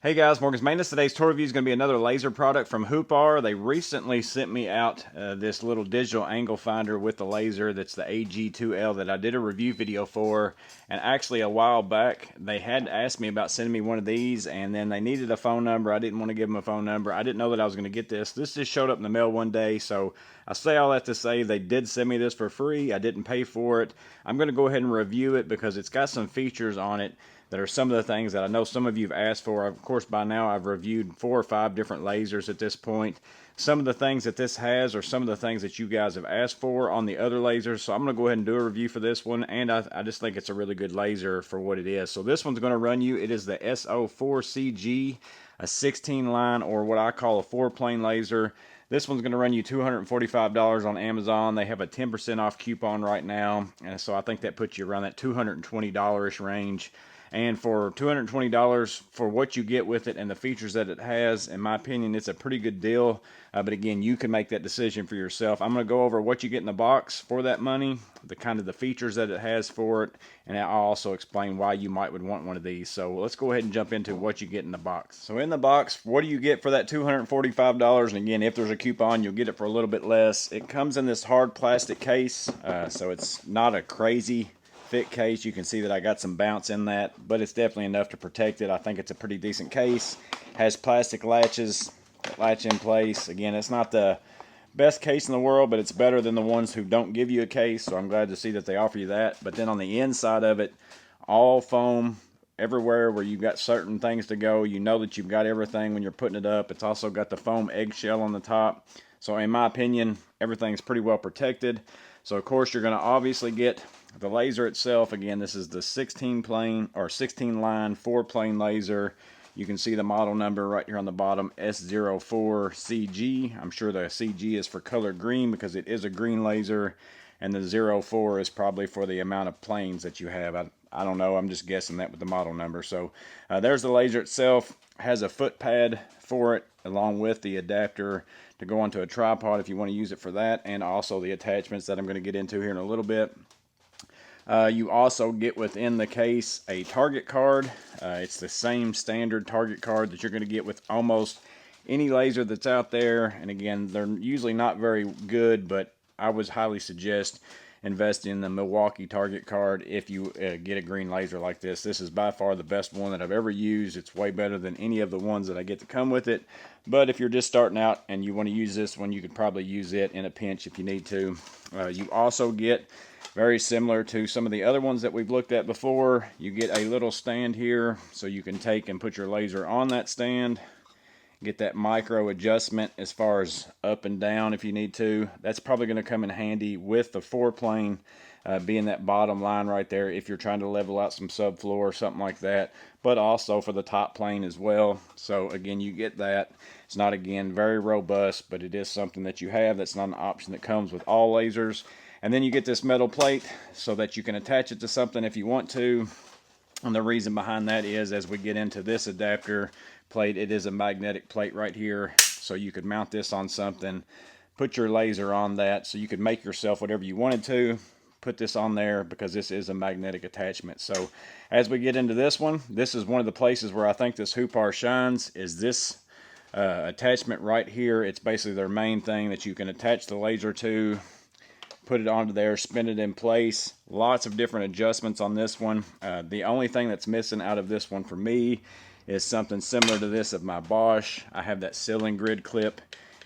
Hey guys, Morgan's Maintenance. Today's tour review is going to be another laser product from Huepar. They recently sent me out this little digital angle finder with the laser that's the AG2L that I did a review video for. And actually a while back they had asked me about sending me one of these, and then they needed a phone number. I didn't want to give them a phone number. I didn't know that I was going to get this. This just showed up in the mail one day, so I say all that to say they did send me this for free. I didn't pay for it. I'm going to go ahead and review it because it's got some features on it that are some of the things that I know some of you have asked for. Of course, by now I've reviewed 4 or 5 different lasers at this point. Some of the things that this has are some of the things that you guys have asked for on the other lasers. So I'm going to go ahead and do a review for this one, and I just think it's a really good laser for what it is. So this one's going to run you, it is the S04CG, a 16 line, or what I call a 4-plane laser. This one's going to run you $245 on Amazon. They have a 10% off coupon right now, and so I think that puts you around that $220-ish range. And for $220 for what you get with it and the features that it has, in my opinion, it's a pretty good deal. But again, you can make that decision for yourself. I'm going to go over what you get in the box for that money, the kind of the features that it has for it, and I'll also explain why you would want one of these. So let's go ahead and jump into what you get in the box. So in the box, what do you get for that $245? And again, if there's a coupon, you'll get it for a little bit less. It comes in this hard plastic case, so it's not a crazy thick case. You can see that I got some bounce in that, but it's definitely enough to protect it. I think it's a pretty decent case. Has plastic latches that latch in place. Again, it's not the best case in the world, but it's better than the ones who don't give you a case, so I'm glad to see that they offer you that. But then on the inside of it, all foam everywhere where you've got certain things to go. You know that you've got everything when you're putting it up. It's also got the foam eggshell on the top. So in my opinion, everything's pretty well protected. So of course you're going to obviously get the laser itself. Again, this is the 16 line 4-plane laser. You can see the model number right here on the bottom, S04CG. I'm sure the CG is for color green because it is a green laser, and the 04 is probably for the amount of planes that you have. I don't know, I'm just guessing that with the model number. So there's the laser itself. Has a foot pad for it along with the adapter to go onto a tripod if you want to use it for that, and also the attachments that I'm going to get into here in a little bit. You also get within the case a target card. It's the same standard target card that you're going to get with almost any laser that's out there. And again, they're usually not very good, but I would highly suggest investing in the Milwaukee target card if you get a green laser like this. This is by far the best one that I've ever used. It's way better than any of the ones that I get to come with it. But if you're just starting out and you want to use this one, you could probably use it in a pinch if you need to. You also get, very similar to some of the other ones that we've looked at before, you get a little stand here so you can take and put your laser on that stand. Get that micro adjustment as far as up and down if you need to. That's probably going to come in handy with the 4-plane being that bottom line right there if you're trying to level out some subfloor or something like that, but also for the top plane as well. So again, you get that. It's not, again, very robust, but it is something that you have. That's not an option that comes with all lasers. And then you get this metal plate so that you can attach it to something if you want to. And the reason behind that is, as we get into this adapter plate, it is a magnetic plate right here. So you could mount this on something, put your laser on that, so you could make yourself whatever you wanted to. Put this on there because this is a magnetic attachment. So as we get into this one, this is one of the places where I think this Huepar shines, is this attachment right here. It's basically their main thing that you can attach the laser to. Put it onto there, spin it in place. Lots of different adjustments on this one. The only thing that's missing out of this one for me is something similar to this of my Bosch. I have that ceiling grid clip.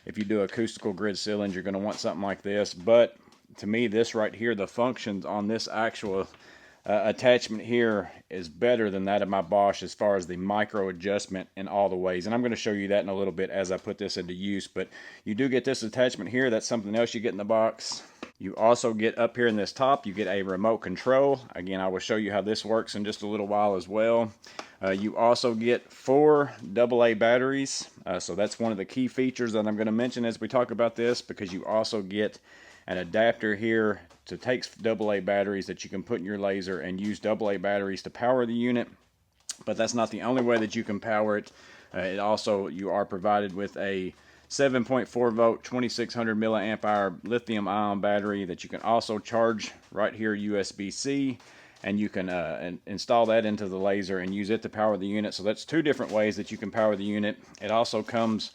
If you do acoustical grid ceilings, you're going to want something like this. But to me, this right here, the functions on this actual attachment here is better than that of my Bosch as far as the micro adjustment in all the ways. And I'm going to show you that in a little bit as I put this into use. But you do get this attachment here. That's something else you get in the box. You also get up here in this top, you get a remote control. Again, I will show you how this works in just a little while as well. You also get 4 AA batteries. So that's one of the key features that I'm going to mention as we talk about this, because you also get an adapter here to take AA batteries that you can put in your laser and use AA batteries to power the unit. But that's not the only way that you can power it. It also, you are provided with a 7.4 volt 2600 milliamp hour lithium ion battery that you can also charge right here USB-C. and you can install that into the laser and use it to power the unit. So that's two different ways that you can power the unit. It also comes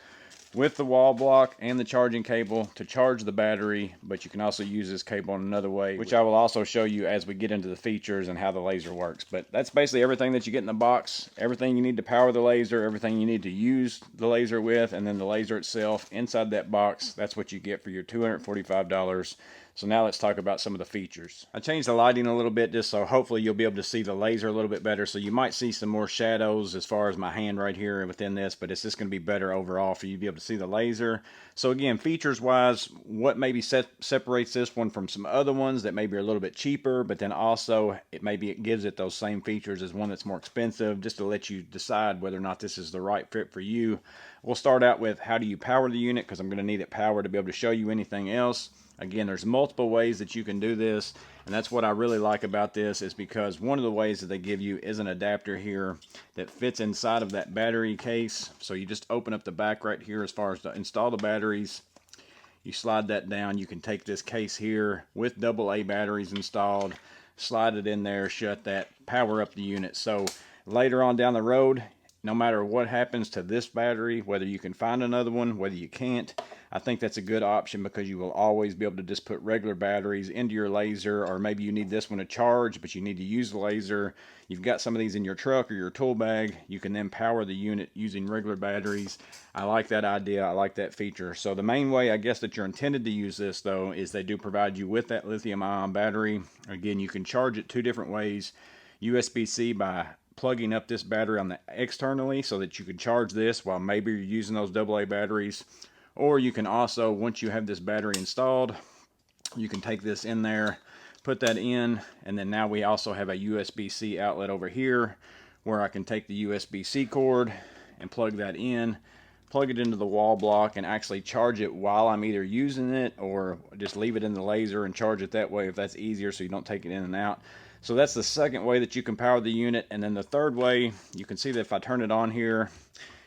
with the wall block and the charging cable to charge the battery, but you can also use this cable in another way, which I will also show you as we get into the features and how the laser works. But that's basically everything that you get in the box, everything you need to power the laser, everything you need to use the laser with, and then the laser itself inside that box. That's what you get for your $245. So now let's talk about some of the features. I changed the lighting a little bit just so hopefully you'll be able to see the laser a little bit better. So you might see some more shadows as far as my hand right here within this, but it's just going to be better overall for you to be able to see the laser. So again, features wise, what maybe separates this one from some other ones that maybe are a little bit cheaper, but then also it gives it those same features as one that's more expensive, just to let you decide whether or not this is the right fit for you. We'll start out with how do you power the unit, because I'm going to need it powered to be able to show you anything else. Again, there's multiple ways that you can do this, and that's what I really like about this, is because one of the ways that they give you is an adapter here that fits inside of that battery case. So you just open up the back right here as far as to install the batteries. You slide that down. You can take this case here with AA batteries installed, slide it in there, shut that, power up the unit. So later on down the road, no matter what happens to this battery, whether you can find another one, whether you can't, I think that's a good option, because you will always be able to just put regular batteries into your laser, or maybe you need this one to charge, but you need to use the laser. You've got some of these in your truck or your tool bag. You can then power the unit using regular batteries. I like that idea. I like that feature. So the main way I guess that you're intended to use this though is they do provide you with that lithium-ion battery. Again, you can charge it two different ways. USB-C by plugging up this battery on the externally so that you can charge this while maybe you're using those AA batteries. Or you can also, once you have this battery installed, you can take this in there, put that in, and then now we also have a USB-C outlet over here where I can take the USB-C cord and plug that in, plug it into the wall block, and actually charge it while I'm either using it, or just leave it in the laser and charge it that way if that's easier, so you don't take it in and out. So that's the second way that you can power the unit. And then the third way, you can see that if I turn it on here,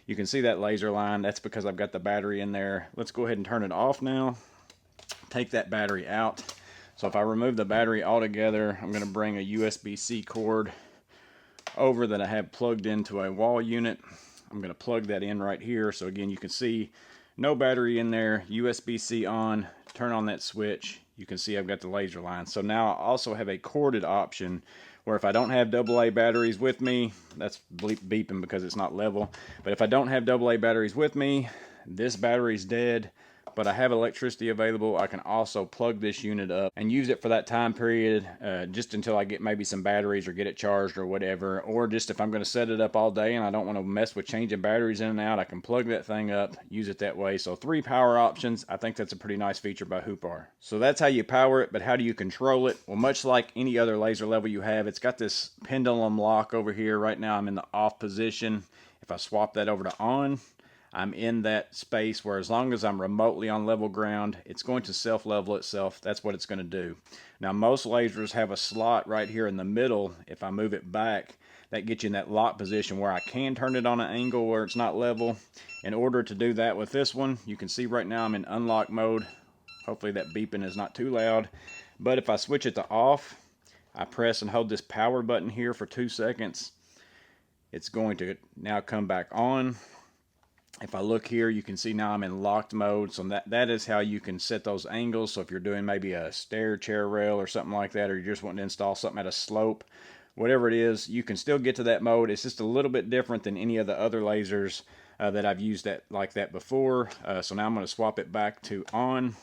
you can see that laser line. That's because I've got the battery in there. Let's go ahead and turn it off now. Take that battery out. So if I remove the battery altogether, I'm going to bring a USB-C cord over that I have plugged into a wall unit. I'm going to plug that in right here. So again, you can see no battery in there, USB-C on, turn on that switch. You can see I've got the laser line. So now I also have a corded option where if I don't have AA batteries with me, that's beeping because it's not level, but if I don't have AA batteries with me, this battery's dead, but I have electricity available, I can also plug this unit up and use it for that time period, just until I get maybe some batteries or get it charged or whatever. Or just if I'm going to set it up all day and I don't want to mess with changing batteries in and out, I can plug that thing up, use it that way. So 3 power options. I think that's a pretty nice feature by Huepar. So that's how you power it, but how do you control it? Well, much like any other laser level you have, it's got this pendulum lock over here. Right now I'm in the off position. If I swap that over to on, I'm in that space where as long as I'm remotely on level ground, it's going to self-level itself. That's what it's going to do. Now, most lasers have a slot right here in the middle. If I move it back, that gets you in that lock position where I can turn it on an angle where it's not level. In order to do that with this one, you can see right now I'm in unlock mode. Hopefully that beeping is not too loud. But if I switch it to off, I press and hold this power button here for 2 seconds. It's going to now come back on. If I look here, you can see now I'm in locked mode. So that is how you can set those angles. So if you're doing maybe a stair chair rail or something like that, or you're just wanting to install something at a slope, whatever it is, you can still get to that mode. It's just a little bit different than any of the other lasers that I've used like that before. So now I'm going to swap it back to on.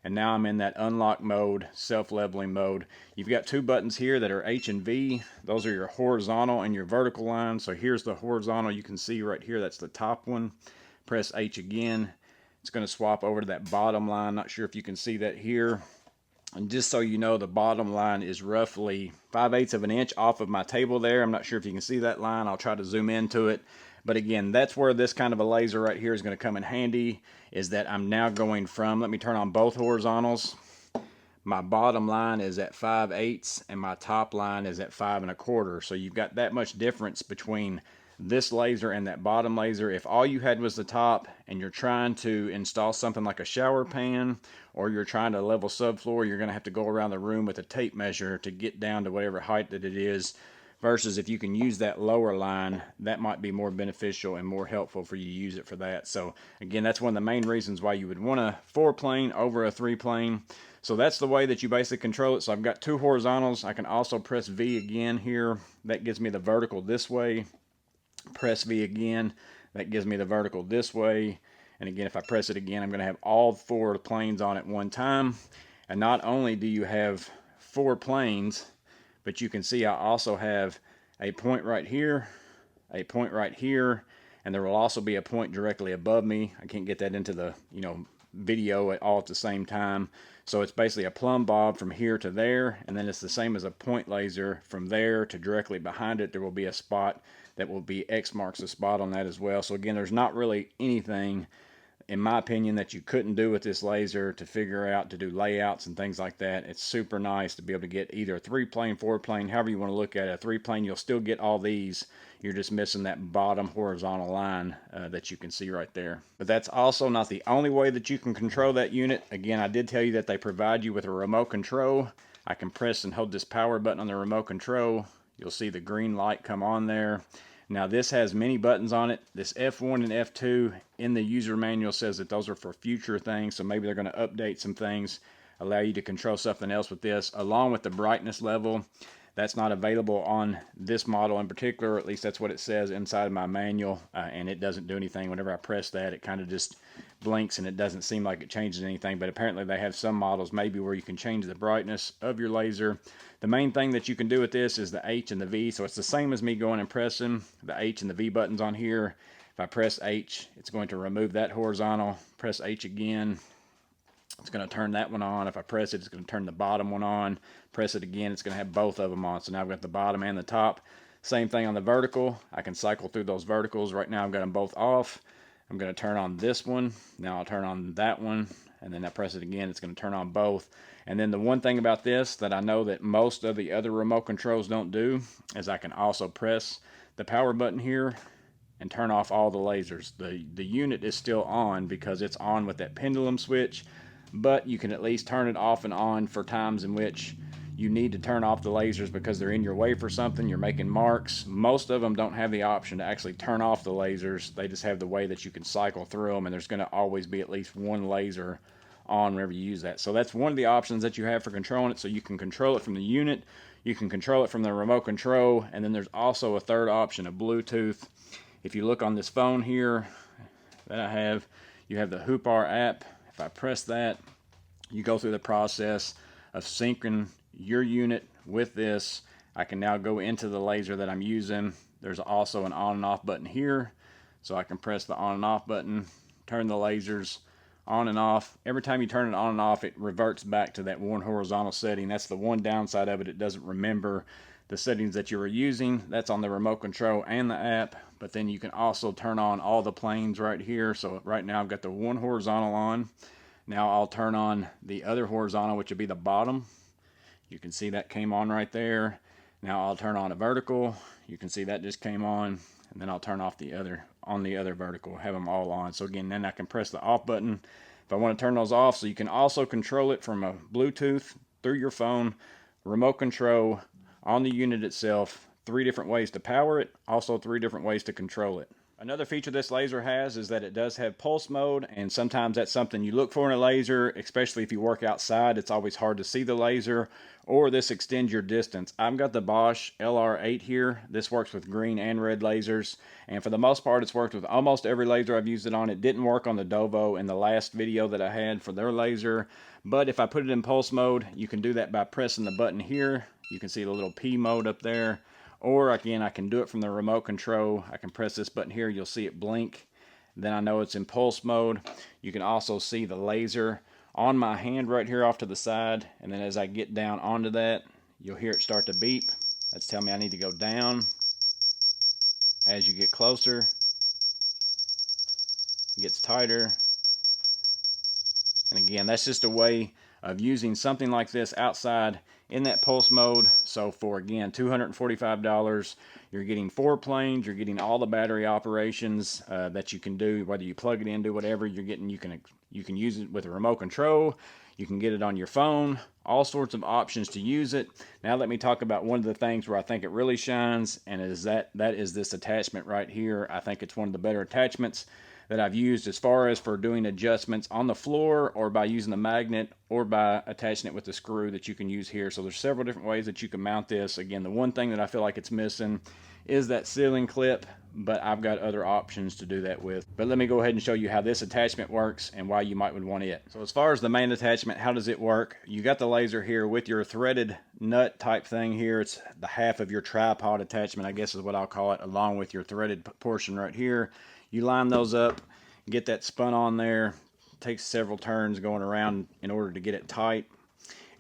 And now I'm in that unlock mode, self-leveling mode. You've got 2 buttons here that are H and V. Those are your horizontal and your vertical lines. So here's the horizontal. You can see right here, that's the top one. Press H again. It's going to swap over to that bottom line. Not sure if you can see that here. And just so you know, the bottom line is roughly 5/8 of an inch off of my table there. I'm not sure if you can see that line. I'll try to zoom into it. But again, that's where this kind of a laser right here is going to come in handy, is that I'm now going from, let me turn on both horizontals. My bottom line is at 5/8 and my top line is at 5 1/4. So you've got that much difference between this laser and that bottom laser, if all you had was the top and you're trying to install something like a shower pan, or you're trying to level subfloor, you're going to have to go around the room with a tape measure to get down to whatever height that it is. Versus if you can use that lower line, that might be more beneficial and more helpful for you to use it for that. So again, that's one of the main reasons why you would want a 4-plane over a 3-plane. So that's the way that you basically control it. So I've got 2 horizontals. I can also press V again here. That gives me the vertical this way. Press V again. That gives me the vertical this way. And again, if I press it again, I'm going to have all 4 planes on at one time. And not only do you have 4 planes, but you can see I also have a point right here, a point right here, and there will also be a point directly above me. I can't get that into the video all at the same time. So it's basically a plumb bob from here to there, and then it's the same as a point laser from there to directly behind it. There will be a spot that will be X marks the spot on that as well. So again, there's not really anything, in my opinion, that you couldn't do with this laser to figure out to do layouts and things like that. It's super nice to be able to get either a 3-plane, 4-plane, however you want to look at it. A 3-plane, you'll still get all these. You're just missing that bottom horizontal line that you can see right there. But that's also not the only way that you can control that unit. Again, I did tell you that they provide you with a remote control. I can press and hold this power button on the remote control. You'll see the green light come on there. Now this has many buttons on it. This F1 and F2 in the user manual says that those are for future things, so maybe they're going to update some things, allow you to control something else with this, along with the brightness level. That's not available on this model in particular, or at least that's what it says inside of my manual, and it doesn't do anything. Whenever I press that, it kind of just blinks and it doesn't seem like it changes anything, but apparently they have some models maybe where you can change the brightness of your laser. The main thing that you can do with this is the H and the V, so it's the same as me going and pressing the H and the V buttons on here. If I press H, it's going to remove that horizontal. Press H again, it's going to turn that one on. If I press it, it's going to turn the bottom one on. Press it again, it's going to have both of them on. So now I've got the bottom and the top. Same thing on the vertical. I can cycle through those verticals. Right now I've got them both off. I'm going to turn on this one. Now I'll turn on that one. And then I press it again, it's going to turn on both. And then the one thing about this that I know that most of the other remote controls don't do is I can also press the power button here and turn off all the lasers. The unit is still on because it's on with that pendulum switch, but you can at least turn it off and on for times in which you need to turn off the lasers because they're in your way for something, you're making marks. Most of them don't have the option to actually turn off the lasers. They just have the way that you can cycle through them, and there's going to always be at least one laser on whenever you use that. So that's one of the options that you have for controlling it. So you can control it from the unit, you can control it from the remote control, and then there's also a third option, a Bluetooth. If you look on this phone here that I have, you have the Huepar app. If I press that, you go through the process of syncing your unit with this. I can now go into the laser that I'm using. There's also an on and off button here, so I can press the on and off button, turn the lasers on and off. Every time you turn it on and off, it reverts back to that one horizontal setting. That's the one downside of it. It doesn't remember the settings that you were using. That's on the remote control and the app, but then you can also turn on all the planes right here. So right now I've got the one horizontal on. Now I'll turn on the other horizontal, which would be the bottom. You can see that came on right there. Now I'll turn on a vertical. You can see that just came on, and then I'll turn off the other vertical, have them all on. So again, then I can press the off button if I want to turn those off. So you can also control it from a Bluetooth through your phone, remote control on the unit itself. 3 different ways to power it, also 3 different ways to control it. Another feature this laser has is that it does have pulse mode, and sometimes that's something you look for in a laser, especially if you work outside. It's always hard to see the laser, or this extends your distance. I've got the Bosch LR8 here. This works with green and red lasers, and for the most part it's worked with almost every laser I've used it on. It didn't work on the Dovo in the last video that I had for their laser, but if I put it in pulse mode, you can do that by pressing the button here. You can see the little P mode up there. Or again, I can do it from the remote control. I can press this button here, you'll see it blink. Then I know it's in pulse mode. You can also see the laser on my hand right here off to the side. And then as I get down onto that, you'll hear it start to beep. That's telling me I need to go down. As you get closer, it gets tighter. And again, that's just a way of using something like this outside in that pulse mode. So for, again, $245, you're getting 4 planes, you're getting all the battery operations that you can do, whether you plug it in, do whatever. You're getting, you can use it with a remote control, you can get it on your phone, all sorts of options to use it. Now let me talk about one of the things where I think it really shines, and that is this attachment right here. I think it's one of the better attachments that I've used as far as for doing adjustments on the floor, or by using the magnet, or by attaching it with the screw that you can use here. So there's several different ways that you can mount this. Again, the one thing that I feel like it's missing is that ceiling clip, but I've got other options to do that with. But let me go ahead and show you how this attachment works and why you might would want it. So as far as the main attachment, how does it work? You got the laser here with your threaded nut type thing here. It's the half of your tripod attachment, I guess is what I'll call it, along with your threaded portion right here. You line those up, get that spun on there. It takes several turns going around in order to get it tight.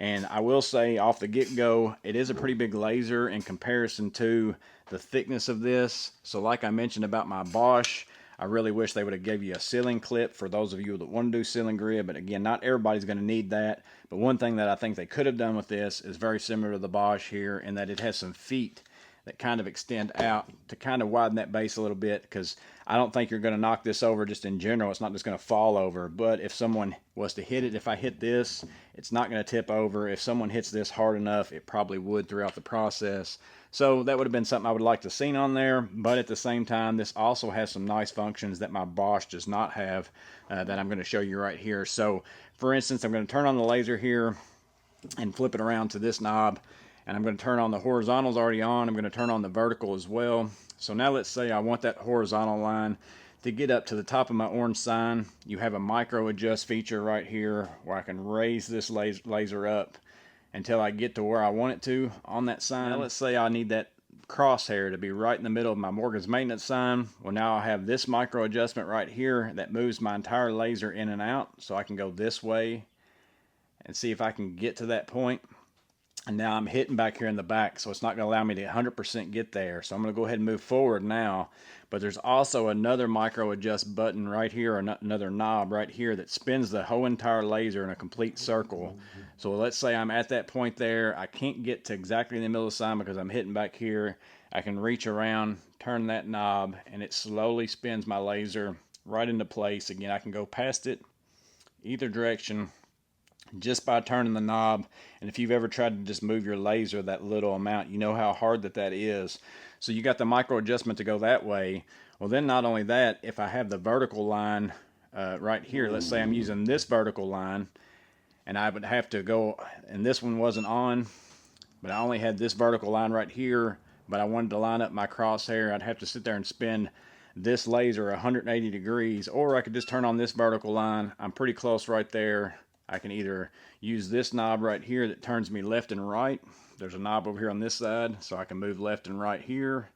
And I will say off the get-go, it is a pretty big laser in comparison to the thickness of this. So like I mentioned about my Bosch, I really wish they would have gave you a ceiling clip for those of you that want to do ceiling grid. But again, not everybody's going to need that. But one thing that I think they could have done with this is very similar to the Bosch here, in that it has some feet that kind of extend out to kind of widen that base a little bit, because I don't think you're going to knock this over just in general. It's not just going to fall over. But if someone was to hit it, if I hit this, it's not going to tip over. If someone hits this hard enough, it probably would throughout the process. So that would have been something I would like to seen on there. But at the same time, this also has some nice functions that my Bosch does not have, that I'm going to show you right here. So for instance, I'm going to turn on the laser here and flip it around to this knob. And I'm going to turn on the horizontals already on. I'm going to turn on the vertical as well. So now let's say I want that horizontal line to get up to the top of my orange sign. You have a micro adjust feature right here where I can raise this laser up until I get to where I want it to on that sign. Now let's say I need that crosshair to be right in the middle of my Morgan's maintenance sign. Well, now I have this micro adjustment right here that moves my entire laser in and out. So I can go this way and see if I can get to that point. And now I'm hitting back here in the back, so it's not going to allow me to 100% get there. So I'm going to go ahead and move forward now. But there's also another micro adjust button right here, or another knob right here that spins the whole entire laser in a complete circle. So let's say I'm at that point there. I can't get to exactly in the middle of the sign because I'm hitting back here. I can reach around, turn that knob, and it slowly spins my laser right into place. Again, I can go past it either direction just by turning the knob. And if you've ever tried to just move your laser that little amount, you know how hard that is. So you got the micro adjustment to go that way. Well, then not only that, if I have the vertical line right here, let's say I'm using this vertical line, and I would have to go, and this one wasn't on, but I only had this vertical line right here, but I wanted to line up my crosshair, I'd have to sit there and spin this laser 180 degrees, or I could just turn on this vertical line. I'm pretty close right there. I can either use this knob right here that turns me left and right. There's a knob over here on this side, so I can move left and right here.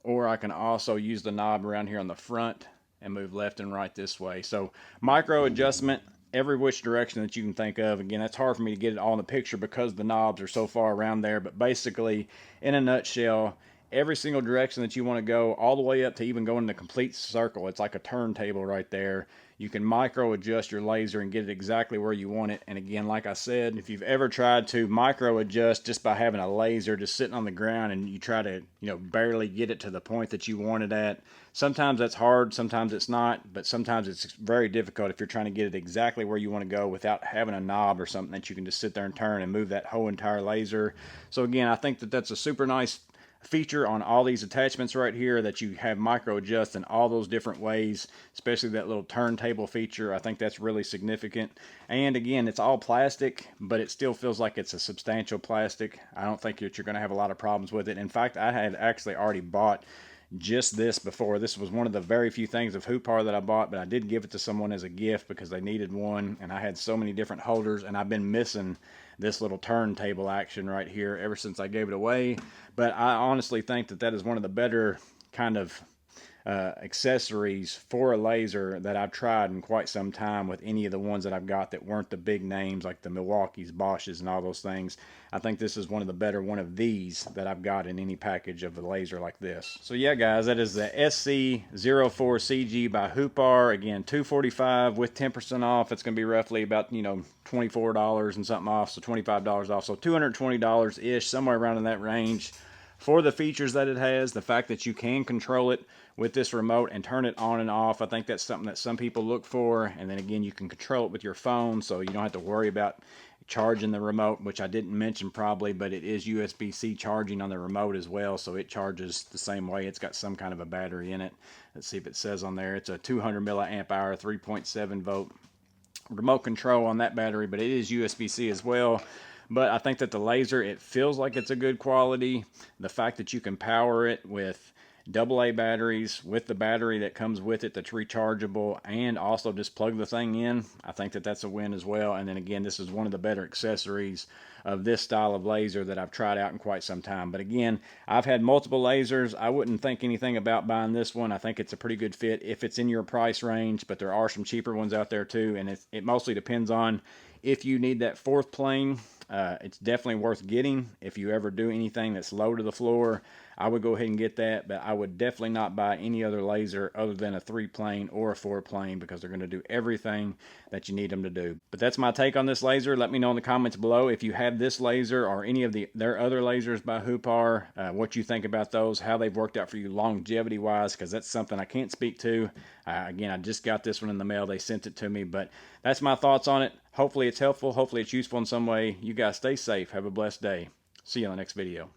Or I can also use the knob around here on the front and move left and right this way. So micro adjustment every which direction that you can think of. Again, that's hard for me to get it all in the picture because the knobs are so far around there. But basically, in a nutshell, every single direction that you want to go, all the way up to even going in the complete circle. It's like a turntable right there. You can micro adjust your laser and get it exactly where you want it. And again, like I said, if you've ever tried to micro adjust just by having a laser just sitting on the ground and you try to, barely get it to the point that you want it at, sometimes that's hard, sometimes it's not, but sometimes it's very difficult if you're trying to get it exactly where you want to go without having a knob or something that you can just sit there and turn and move that whole entire laser. So again, I think that that's a super nice feature on all these attachments right here, that you have micro adjust in all those different ways, especially that little turntable feature. I think that's really significant. And again, it's all plastic, but it still feels like it's a substantial plastic. I don't think that you're going to have a lot of problems with it. In fact, I had actually already bought just this before. This was one of the very few things of Huepar that I bought, but I did give it to someone as a gift because they needed one, and I had so many different holders, and I've been missing this little turntable action right here ever since I gave it away. But I honestly think that that is one of the better kind of accessories for a laser that I've tried in quite some time with any of the ones that I've got that weren't the big names like the Milwaukees, Bosches, and all those things. I think this is one of the better one of these that I've got in any package of a laser like this. So yeah, guys, that is the SC04CG by Huepar. Again, $245 with 10% off. It's going to be roughly about, you know, $24 and something off, so $25 off, so $220 ish, somewhere around in that range. For the features that it has, the fact that you can control it with this remote and turn it on and off, I think that's something that some people look for. And then again, you can control it with your phone, so you don't have to worry about charging the remote, which I didn't mention probably, but it is USB-C charging on the remote as well, so it charges the same way. It's got some kind of a battery in it. Let's see if it says on there. It's a 200 milliamp hour, 3.7 volt remote control on that battery, but it is USB-C as well. But I think that the laser, it feels like it's a good quality. The fact that you can power it with AA batteries, with the battery that comes with it that's rechargeable, and also just plug the thing in, I think that that's a win as well. And then again, this is one of the better accessories of this style of laser that I've tried out in quite some time. But again, I've had multiple lasers. I wouldn't think anything about buying this one. I think it's a pretty good fit if it's in your price range, but there are some cheaper ones out there too, and it mostly depends on if you need that fourth plane. It's definitely worth getting. If you ever do anything that's low to the floor, I would go ahead and get that, but I would definitely not buy any other laser other than a 3-plane or a 4-plane, because they're going to do everything that you need them to do. But that's my take on this laser. Let me know in the comments below if you have this laser or any of their other lasers by Huepar, what you think about those, how they've worked out for you longevity wise, because that's something I can't speak to. Again, I just got this one in the mail. They sent it to me, but that's my thoughts on it. Hopefully it's helpful. Hopefully it's useful in some way. You guys stay safe. Have a blessed day. See you on the next video.